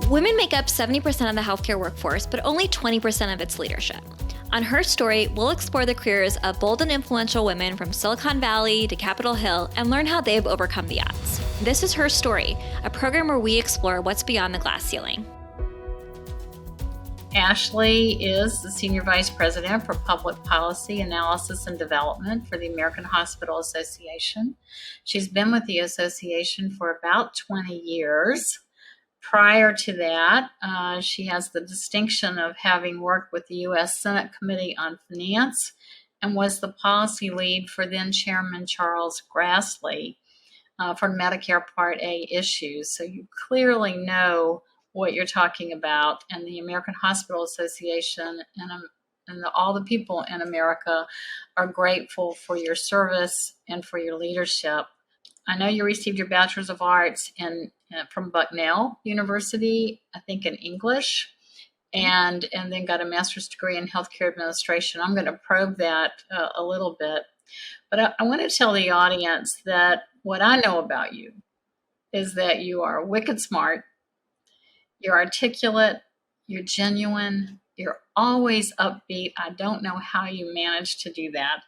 Women make up 70% of the healthcare workforce, but only 20% of its leadership. On Her Story, we'll explore the careers of bold and influential women from Silicon Valley to Capitol Hill and learn how they've overcome the odds. This is Her Story, a program where we explore what's beyond the glass ceiling. Ashley is the Senior Vice President for Public Policy Analysis and Development for the American Hospital Association. She's been with the association for about 20 years. Prior to that, she has the distinction of having worked with the U.S. Senate Committee on Finance and was the policy lead for then Chairman Charles Grassley for Medicare Part A issues. So you clearly know what you're talking about, and the American Hospital Association and all the people in America are grateful for your service and for your leadership. I know you received your Bachelor's of Arts from Bucknell University, I think in English, and then got a master's degree in healthcare administration. I'm going to probe that a little bit, but I want to tell the audience that what I know about you is that you are wicked smart, you're articulate, you're genuine, you're always upbeat. I don't know how you manage to do that.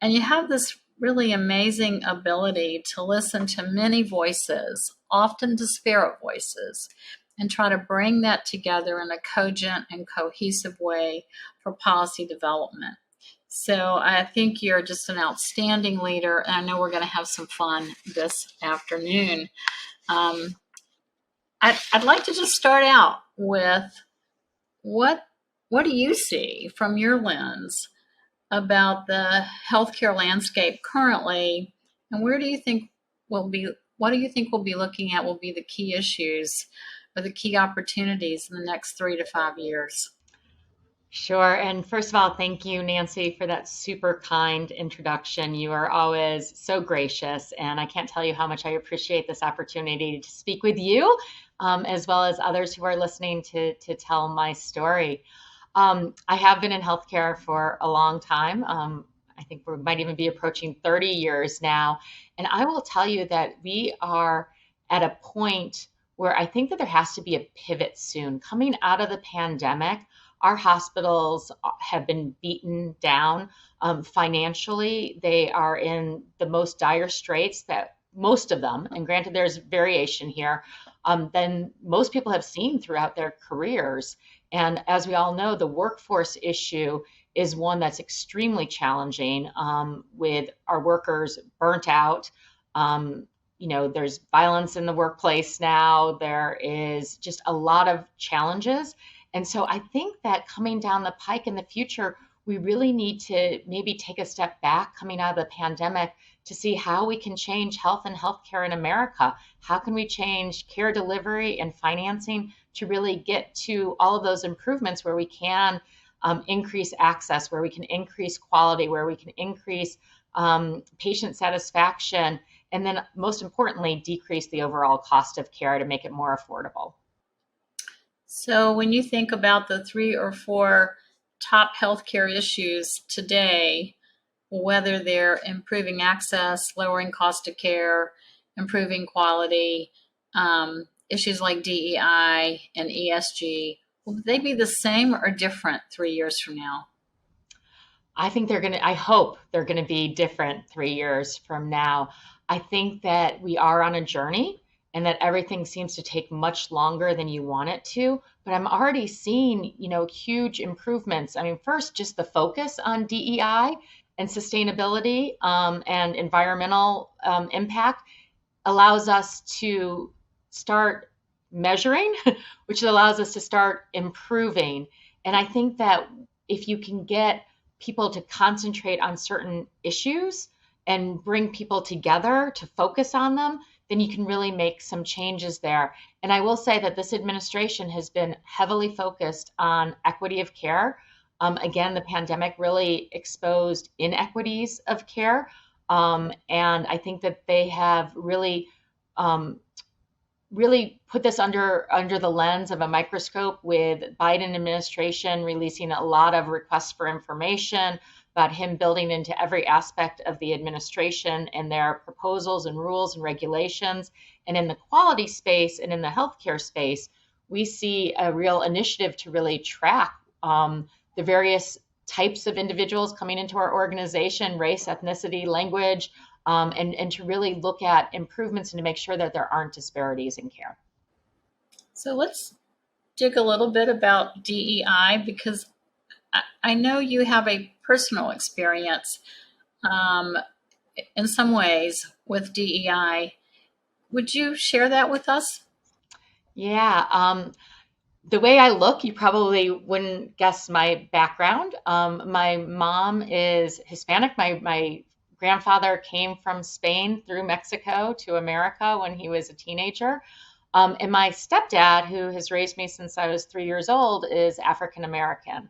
And you have this really amazing ability to listen to many voices, often disparate voices, and try to bring that together in a cogent and cohesive way for policy development. So I think you're just an outstanding leader, and I know we're going to have some fun this afternoon. I'd like to just start out with what do you see from your lens about the healthcare landscape currently, and what do you think we'll be looking at will be the key issues or the key opportunities in the next 3 to 5 years? Sure. And first of all, thank you, Nancy, for that super kind introduction. You are always so gracious, and I can't tell you how much I appreciate this opportunity to speak with you, as well as others who are listening to tell my story. I have been in healthcare for a long time. I think we might even be approaching 30 years now. And I will tell you that we are at a point where I think that there has to be a pivot soon. Coming out of the pandemic, our hospitals have been beaten down financially. They are in the most dire straits that most of them, and granted there's variation here, than most people have seen throughout their careers. And as we all know, the workforce issue is one that's extremely challenging with our workers burnt out. There's violence in the workplace now. There is just a lot of challenges. And so I think that coming down the pike in the future, we really need to maybe take a step back coming out of the pandemic to see how we can change health and healthcare in America. How can we change care delivery and financing to really get to all of those improvements where we can increase access, where we can increase quality, where we can increase patient satisfaction, and then most importantly, decrease the overall cost of care to make it more affordable. So when you think about the 3 or 4 top healthcare issues today, whether they're improving access, lowering cost of care, improving quality, issues like DEI and ESG, will they be the same or different 3 years from now? I hope they're going to be different 3 years from now. I think that we are on a journey and that everything seems to take much longer than you want it to. But I'm already seeing, huge improvements. I mean, first, just the focus on DEI and sustainability and environmental impact allows us to start measuring, which allows us to start improving. And I think that if you can get people to concentrate on certain issues and bring people together to focus on them, then you can really make some changes there. And I will say that this administration has been heavily focused on equity of care. Again, the pandemic really exposed inequities of care. And I think that they have really put this under the lens of a microscope, with Biden administration releasing a lot of requests for information about him building into every aspect of the administration and their proposals and rules and regulations. And in the quality space and in the healthcare space, we see a real initiative to really track the various types of individuals coming into our organization, race, ethnicity, language, and to really look at improvements and to make sure that there aren't disparities in care. So let's dig a little bit about DEI, because I know you have a personal experience in some ways with DEI. Would you share that with us? Yeah. The way I look, you probably wouldn't guess my background. My mom is Hispanic. My grandfather came from Spain through Mexico to America when he was a teenager. And my stepdad, who has raised me since I was 3 years old, is African American.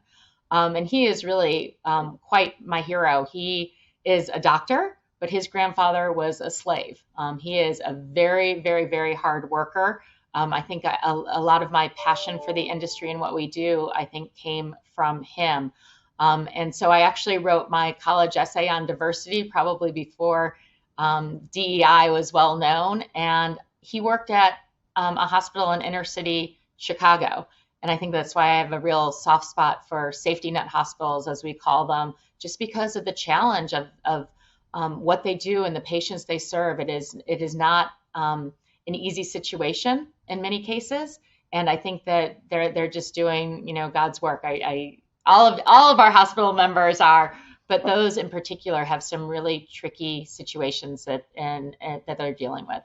And he is really quite my hero. He is a doctor, but his grandfather was a slave. He is a very, very, very hard worker. I think a lot of my passion for the industry and what we do, I think, came from him. And so I actually wrote my college essay on diversity probably before DEI was well known. And he worked at a hospital in inner city Chicago. And I think that's why I have a real soft spot for safety net hospitals, as we call them, just because of the challenge of what they do and the patients they serve. It is not an easy situation in many cases, and I think that they're just doing God's work. All of our hospital members are, but those in particular have some really tricky situations that they're dealing with.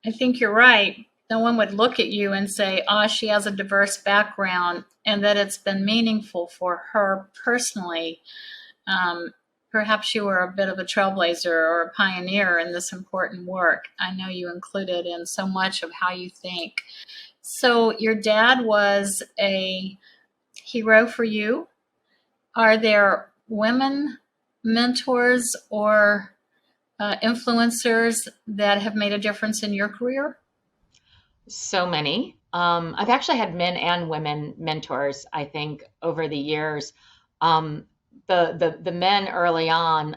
I think you're right. No one would look at you and say, "Oh, she has a diverse background," and that it's been meaningful for her personally. Perhaps you were a bit of a trailblazer or a pioneer in this important work. I know you include it in so much of how you think. So your dad was a hero for you. Are there women mentors or influencers that have made a difference in your career? So many. I've actually had men and women mentors, I think, over the years. The men early on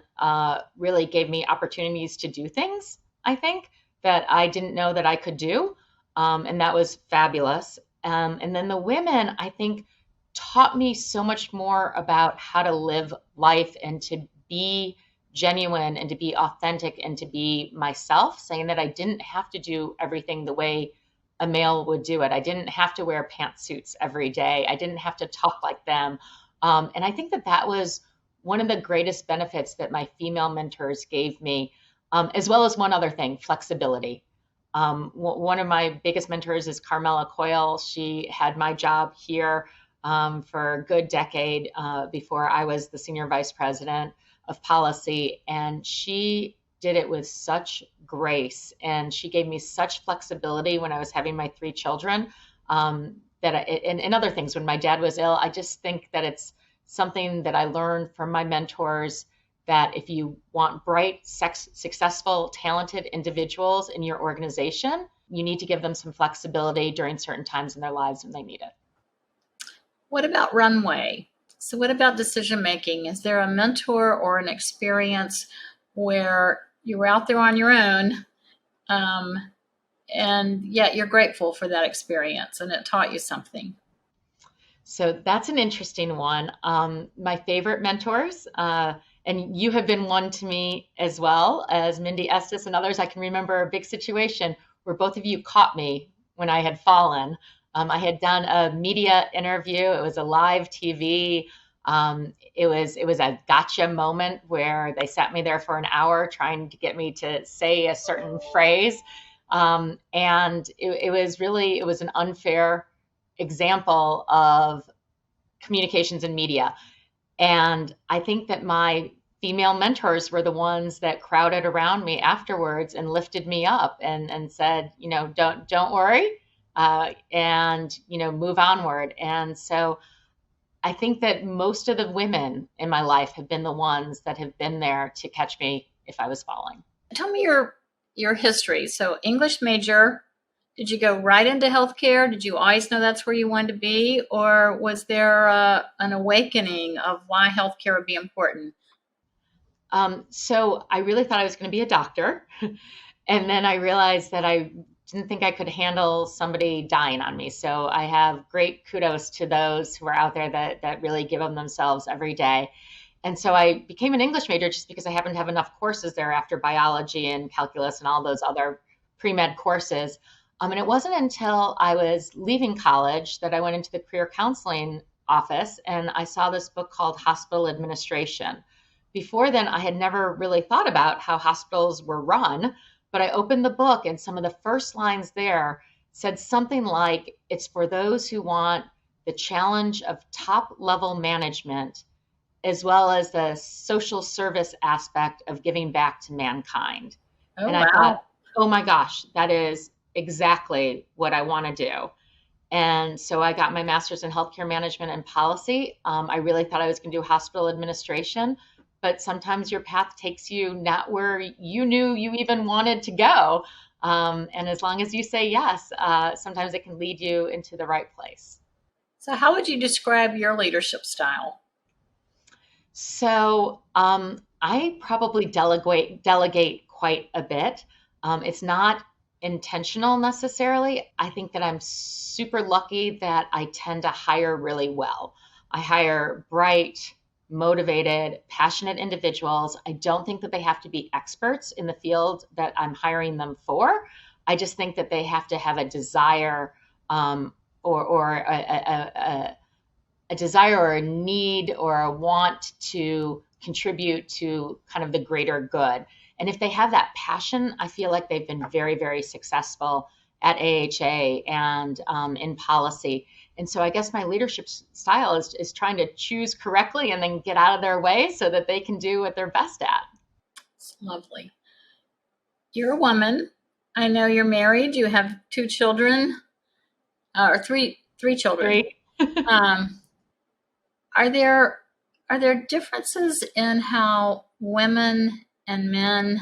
really gave me opportunities to do things, I think, that I didn't know that I could do. And that was fabulous. And then the women, I think, taught me so much more about how to live life and to be genuine and to be authentic and to be myself, saying that I didn't have to do everything the way a male would do it. I didn't have to wear pantsuits every day. I didn't have to talk like them. And I think that was one of the greatest benefits that my female mentors gave me, as well as one other thing, flexibility. One of my biggest mentors is Carmela Coyle. She had my job here for a good decade before I was the senior vice president of policy. And she did it with such grace. And she gave me such flexibility when I was having my 3 children. And other things, when my dad was ill, I just think that it's something that I learned from my mentors, that if you want bright, successful, talented individuals in your organization, you need to give them some flexibility during certain times in their lives when they need it. What about runway? So what about decision making? Is there a mentor or an experience where you were out there on your own, and yet you're grateful for that experience and it taught you something? So that's an interesting one. My favorite mentors, and you have been one to me as well as Mindy Estes and others. I can remember a big situation where both of you caught me when I had fallen. I had done a media interview. It was a live TV. It was a gotcha moment where they sat me there for an hour trying to get me to say a certain phrase. And it was an unfair example of communications and media. And I think that my female mentors were the ones that crowded around me afterwards and lifted me up and said, don't worry, and, move onward. And so I think that most of the women in my life have been the ones that have been there to catch me if I was falling. Tell me your history. So English major, did you go right into healthcare? Did you always know that's where you wanted to be? Or was there an awakening of why healthcare would be important? So I really thought I was going to be a doctor. And then I realized that I didn't think I could handle somebody dying on me. So I have great kudos to those who are out there that really give them themselves every day. And so I became an English major just because I happened to have enough courses there after biology and calculus and all those other pre-med courses. And it wasn't until I was leaving college that I went into the career counseling office and I saw this book called Hospital Administration. Before then, I had never really thought about how hospitals were run, but I opened the book and some of the first lines there said something like, it's for those who want the challenge of top level management, as well as the social service aspect of giving back to mankind. Oh, and I thought, oh my gosh, that is exactly what I want to do. And so I got my master's in healthcare management and policy. I really thought I was going to do hospital administration, but sometimes your path takes you not where you knew you even wanted to go. And as long as you say yes, sometimes it can lead you into the right place. So how would you describe your leadership style? So I probably delegate quite a bit. It's not intentional necessarily. I think that I'm super lucky that I tend to hire really well. I hire bright, motivated, passionate individuals. I don't think that they have to be experts in the field that I'm hiring them for. I just think that they have to have a desire or a desire or a need or a want to contribute to kind of the greater good. And if they have that passion, I feel like they've been very, very successful at AHA and in policy. And so I guess my leadership style is trying to choose correctly and then get out of their way so that they can do what they're best at. It's lovely. You're a woman. I know you're married. You have 2 children, or three children. 3. Are there differences in how women and men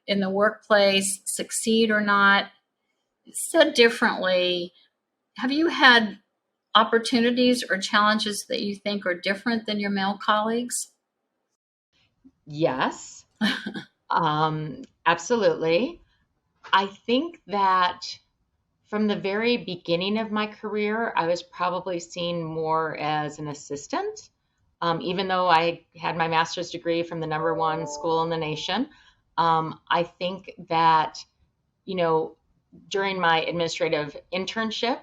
in the workplace succeed or not? Said differently, have you had opportunities or challenges that you think are different than your male colleagues? Yes, absolutely. I think that from the very beginning of my career, I was probably seen more as an assistant. Even though I had my master's degree from the #1 school in the nation, I think that, during my administrative internship,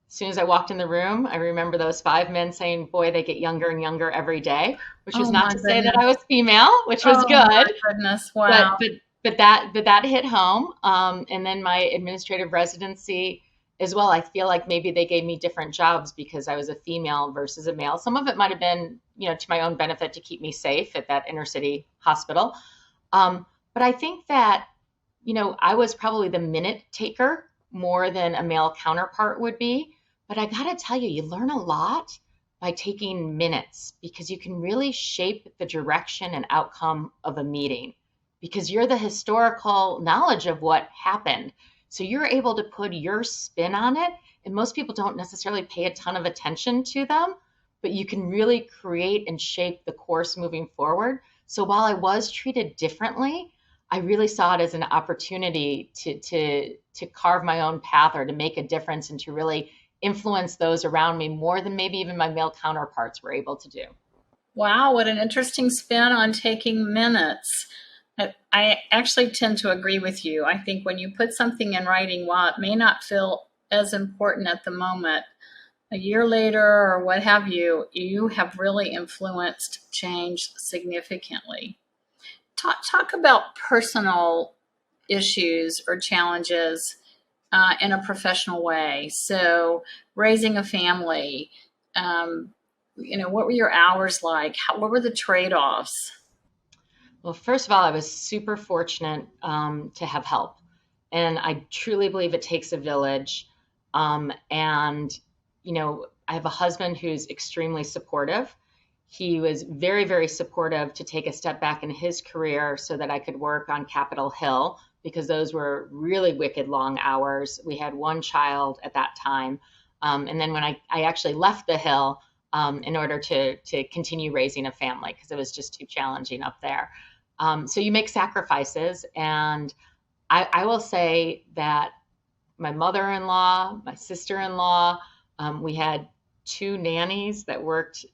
as soon as I walked in the room, I remember those 5 men saying, boy, they get younger and younger every day, which was not to say that I was female, which was good. My goodness, wow. But that hit home. And then my administrative residency as well, I feel like maybe they gave me different jobs because I was a female versus a male. Some of it might have been, to my own benefit to keep me safe at that inner city hospital. But I think that, I was probably the minute taker more than a male counterpart would be. But I got to tell you, you learn a lot by taking minutes because you can really shape the direction and outcome of a meeting because you're the historical knowledge of what happened. So you're able to put your spin on it. And most people don't necessarily pay a ton of attention to them, but you can really create and shape the course moving forward. So while I was treated differently, I really saw it as an opportunity to carve my own path or to make a difference and to really influence those around me more than maybe even my male counterparts were able to do. Wow, what an interesting spin on taking minutes. I actually tend to agree with you. I think when you put something in writing, while it may not feel as important at the moment, a year later or what have you, you have really influenced change significantly. Talk about personal issues or challenges in a professional way. So raising a family, what were your hours like? What were the trade-offs? Well, first of all, I was super fortunate to have help. And I truly believe it takes a village. I have a husband who's extremely supportive. He was very, very supportive to take a step back in his career so that I could work on Capitol Hill because those were really wicked long hours. We had 1 child at that time. And then when I actually left the Hill in order to continue raising a family because it was just too challenging up there. So you make sacrifices. And I will say that my mother-in-law, my sister-in-law, we had two nannies that worked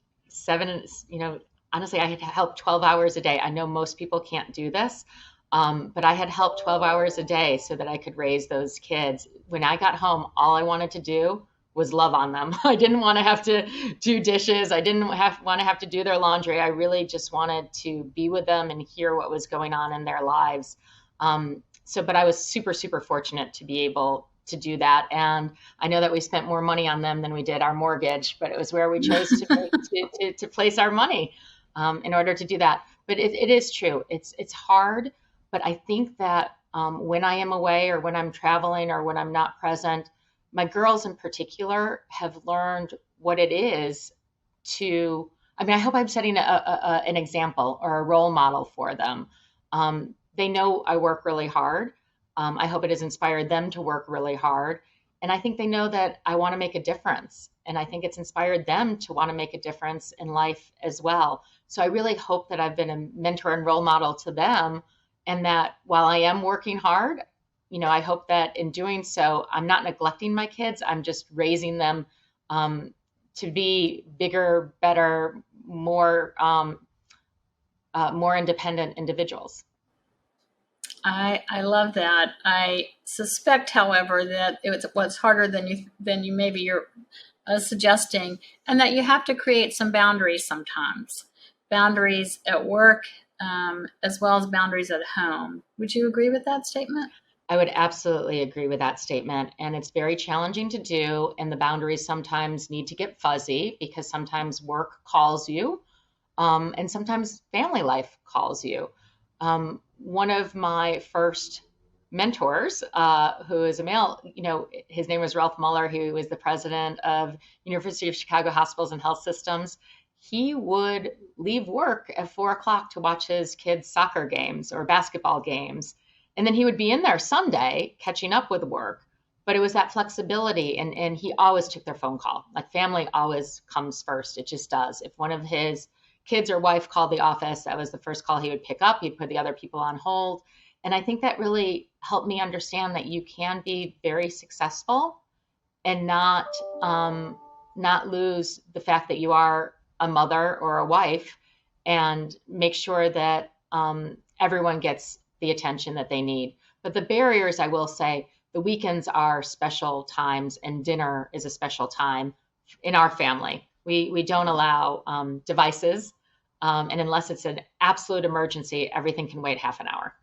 honestly, I had helped 12 hours a day. I know most people can't do this, but I had helped 12 hours a day so that I could raise those kids. When I got home, all I wanted to do was love on them. I didn't want to have to do dishes. I didn't want to have to do their laundry. I really just wanted to be with them and hear what was going on in their lives. But I was super, super fortunate to be able to do that. And I know that we spent more money on them than we did our mortgage, but it was where we chose to place our money in order to do that. But it is true. It's hard, but I think that when I am away or when I'm traveling or when I'm not present, my girls in particular have learned what it is I hope I'm setting an example or a role model for them. They know I work really hard. I hope it has inspired them to work really hard. And I think they know that I want to make a difference. And I think it's inspired them to want to make a difference in life as well. So I really hope that I've been a mentor and role model to them. And that while I am working hard, I hope that in doing so, I'm not neglecting my kids. I'm just raising them to be bigger, better, more independent individuals. I love that. I suspect, however, that it was harder than you maybe you're suggesting, and that you have to create some boundaries sometimes, boundaries at work as well as boundaries at home. Would you agree with that statement? I would absolutely agree with that statement. And it's very challenging to do. And the boundaries sometimes need to get fuzzy because sometimes work calls you and sometimes family life calls you. One of my first mentors, who is a male, his name was Ralph Muller. He was the president of University of Chicago Hospitals and Health Systems. He would leave work at 4:00 to watch his kids' soccer games or basketball games. And then he would be in there Sunday catching up with work. But it was that flexibility. And he always took their phone call. Like family always comes first. It just does. If one of his kids or wife called the office, that was the first call he would pick up. He'd put the other people on hold. And I think that really helped me understand that you can be very successful and not lose the fact that you are a mother or a wife, and make sure that everyone gets the attention that they need. But the barriers, I will say, the weekends are special times, and dinner is a special time in our family. We don't allow devices, and unless it's an absolute emergency, everything can wait half an hour.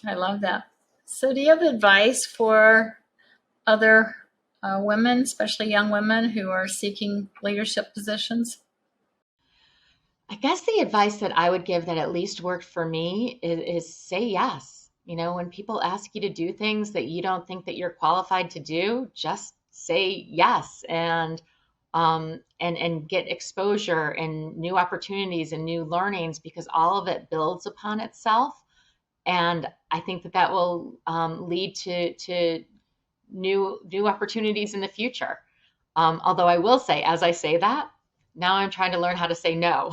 I love that. So do you have advice for other women, especially young women who are seeking leadership positions? I guess the advice that I would give that at least worked for me is say yes. When people ask you to do things that you don't think that you're qualified to do, just say yes and get exposure and new opportunities and new learnings, because all of it builds upon itself. And I think that will lead to new opportunities in the future. Although I will say, as I say that, now I'm trying to learn how to say no.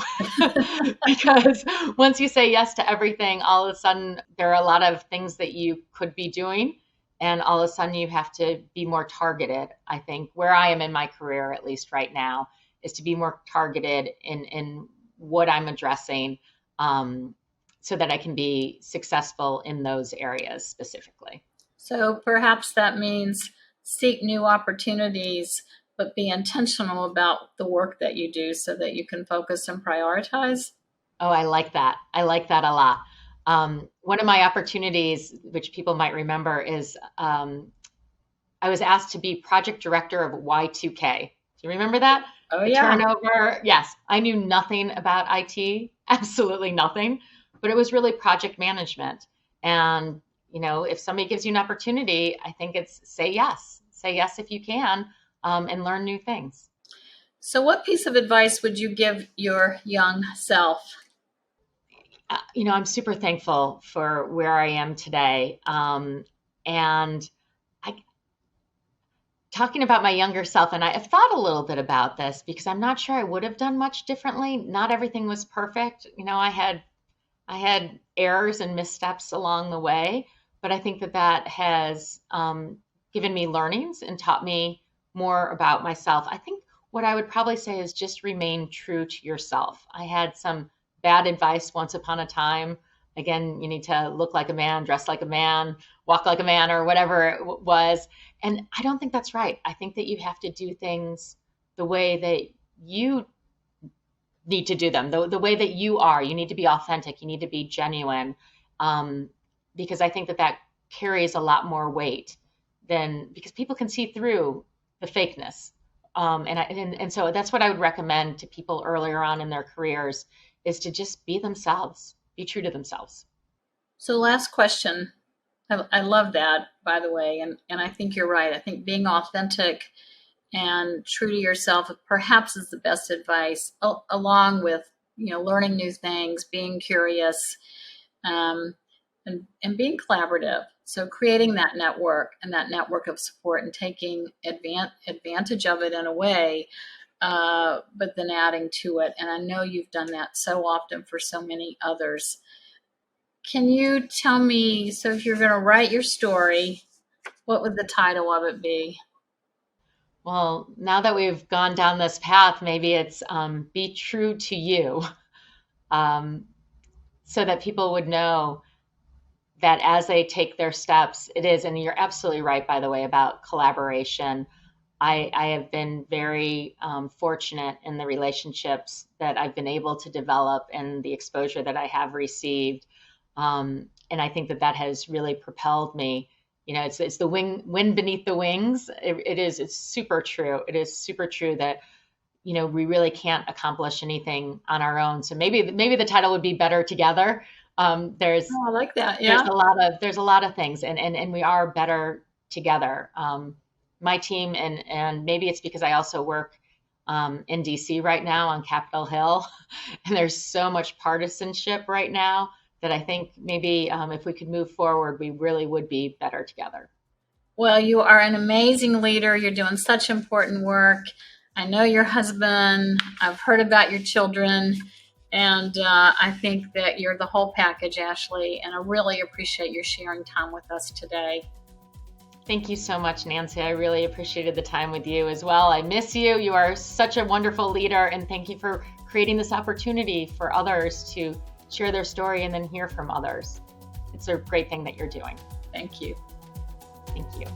Because once you say yes to everything, all of a sudden there are a lot of things that you could be doing. And all of a sudden you have to be more targeted. I think where I am in my career, at least right now, is to be more targeted in what I'm addressing, so that I can be successful in those areas specifically. So perhaps that means seek new opportunities, but be intentional about the work that you do so that you can focus and prioritize. Oh, I like that. I like that a lot. One of my opportunities, which people might remember, is I was asked to be project director of Y2K. Do you remember that? Oh, yeah. Turnover. Yes. I knew nothing about IT, absolutely nothing, but it was really project management. And, if somebody gives you an opportunity, I think it's say yes. Say yes if you can, and learn new things. So what piece of advice would you give your young self? I'm super thankful for where I am today. And talking about my younger self, and I've thought a little bit about this because I'm not sure I would have done much differently. Not everything was perfect. I had errors and missteps along the way, but I think that has given me learnings and taught me more about myself. I think what I would probably say is just remain true to yourself. I had some bad advice once upon a time. Again, you need to look like a man, dress like a man, walk like a man, or whatever it was. And I don't think that's right. I think that you have to do things the way that you need to do them, the way that you are. You need to be authentic. You need to be genuine, because I think that carries a lot more weight because people can see through the fakeness. And so that's what I would recommend to people earlier on in their careers, is to just be themselves, be true to themselves. So last question. I love that, by the way, and I think you're right. I think being authentic and true to yourself perhaps is the best advice, along with, learning new things, being curious, and being collaborative. So creating that network and that network of support and taking advantage of it in a way, but then adding to it. And I know you've done that so often for so many others. Can you tell me, so if you're going to write your story, what would the title of it be? Well, now that we've gone down this path, maybe it's Be True to You, so that people would know that as they take their steps, it is, and you're absolutely right, by the way, about collaboration. I have been very fortunate in the relationships that I've been able to develop and the exposure that I have received. And I think that has really propelled me. It's the wind beneath the wings. It's super true. It is super true that, we really can't accomplish anything on our own. So maybe the title would be Better Together. I like that. Yeah. There's a lot of things, and we are better together. My team, and maybe it's because I also work in DC right now on Capitol Hill, and there's so much partisanship right now that I think maybe if we could move forward, we really would be better together. Well, you are an amazing leader. You're doing such important work. I know your husband. I've heard about your children. And I think that you're the whole package, Ashley. And I really appreciate your sharing time with us today. Thank you so much, Nancy. I really appreciated the time with you as well. I miss you. You are such a wonderful leader. And thank you for creating this opportunity for others to share their story and then hear from others. It's a great thing that you're doing. Thank you. Thank you.